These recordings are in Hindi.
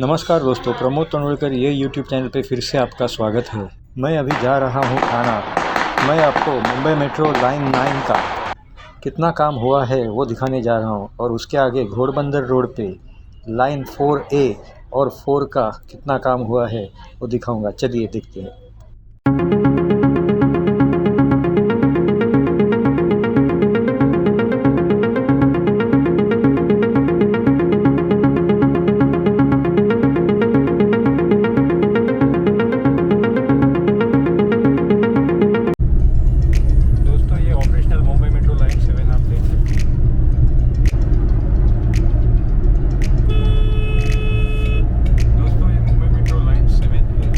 नमस्कार दोस्तों, प्रमोद तनवड़कर ये यूट्यूब चैनल पे फिर से आपका स्वागत है। मैं अभी जा रहा हूँ थाना। मैं आपको मुंबई मेट्रो लाइन 9 का कितना काम हुआ है वो दिखाने जा रहा हूँ, और उसके आगे घोड़बंदर रोड पे लाइन 4A और 4 का कितना काम हुआ है वो दिखाऊंगा। चलिए देखते हैं। दोस्तों, ये ऑपरेशनल मुंबई मेट्रो लाइन 7 आप देख सकते हैं। दोस्तों, ये मुंबई मेट्रो लाइन 7 है।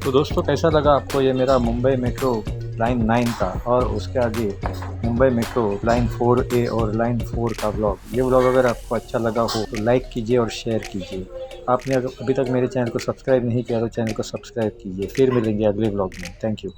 तो दोस्तों कैसा लगा आपको ये मेरा मुंबई मेट्रो लाइन 9 का और उसके आगे मुंबई मेट्रो लाइन 4A और लाइन 4 का ब्लॉग। ये ब्लॉग अगर आपको अच्छा लगा हो तो लाइक कीजिए और शेयर कीजिए। आपने अभी तक मेरे चैनल को सब्सक्राइब नहीं किया तो चैनल को सब्सक्राइब कीजिए। फिर मिलेंगे अगले ब्लॉग में। Thank you.